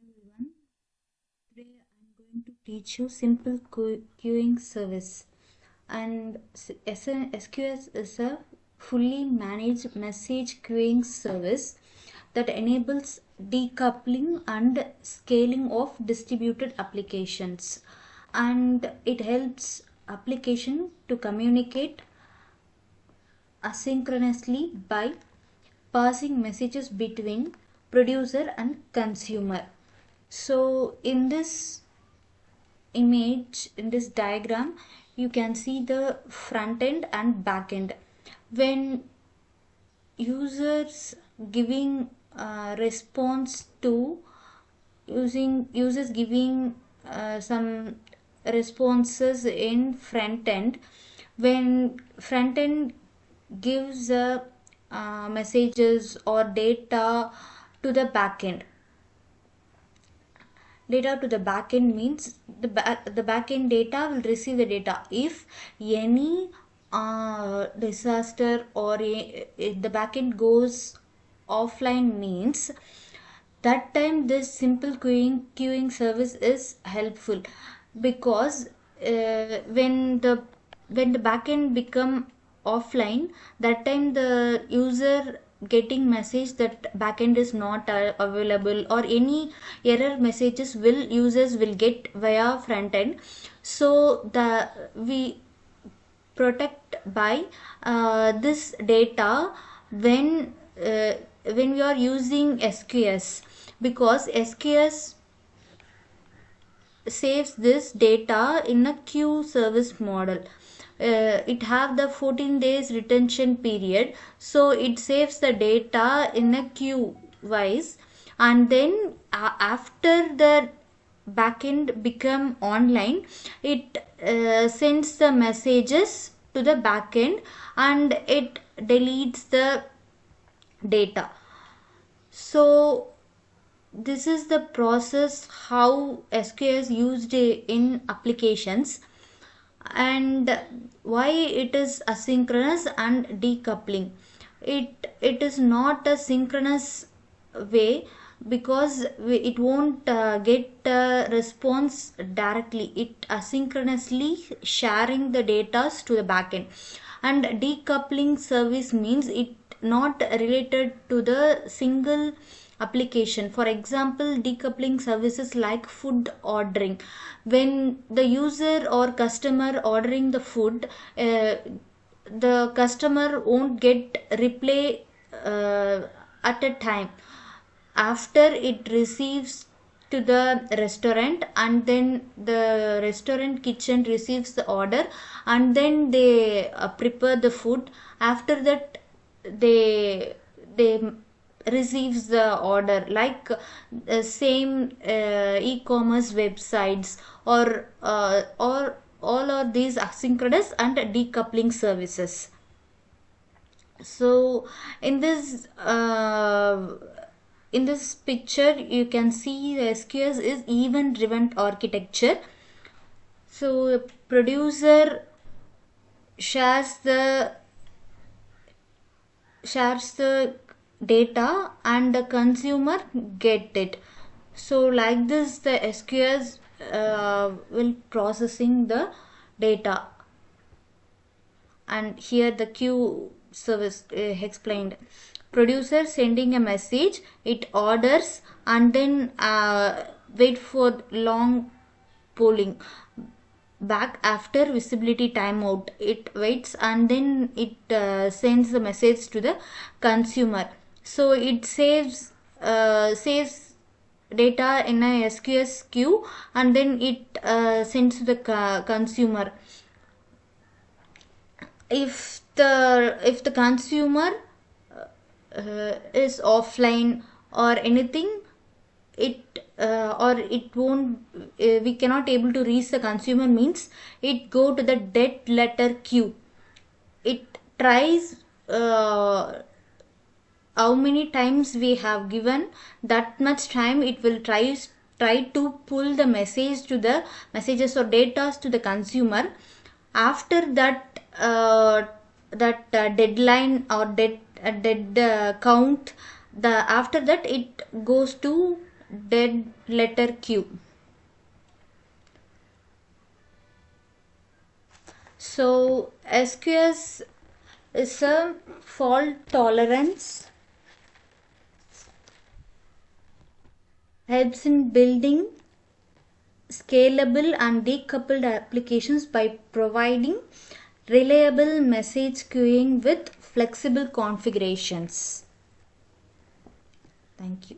everyone. Today I'm going to teach you simple queuing service. And SQS is a fully managed message queuing service that enables decoupling and scaling of distributed applications. And it helps application to communicate asynchronously by passing messages between producer and consumer. So in this image, in this diagram, you can see the front end and back end. When users giving response to users giving some responses in front end, when front end gives messages or data to the backend. Data to the backend means the backend data will receive the data. If any disaster or if the backend goes offline means, that time this simple queuing service is helpful, because when the backend become offline, that time the user getting message that backend is not available, or any error messages users will get via front end. So we protect by this data when we are using SQS, because SQS saves this data in a queue service model. It have the 14 days retention period, so it saves the data in a queue wise, and then after the backend become online, it sends the messages to the backend and it deletes the data. So this is the process how SQS used in applications, and why it is asynchronous and decoupling. It is not a synchronous way, because it won't get a response directly. It asynchronously sharing the data to the backend. And decoupling service means it not related to the single application. For example, decoupling services like food ordering, when the user or customer ordering the food, the customer won't get replay at a time. After it receives to the restaurant, and then the restaurant kitchen receives the order, and then they prepare the food. After that they receives the order, like same e-commerce websites, or all of these asynchronous and decoupling services. So in this picture you can see the SQS is event driven architecture. So producer shares the data and the consumer get it. So like this the SQS will processing the data. And here the queue service explained. Producer sending a message, it orders, and then wait for long polling. Back after visibility timeout, it waits, and then it sends the message to the consumer. So it saves data in a SQS queue, and then it sends to the consumer. If the consumer is offline or anything, it or it won't we cannot able to reach the consumer means, it go to the dead letter queue. It tries how many times we have given, that much time it will try to pull the message to the messages or data to the consumer. After that deadline or dead count, after that it goes to dead letter queue. So SQS is a fault tolerance, helps in building scalable and decoupled applications by providing reliable message queuing with flexible configurations. Thank you.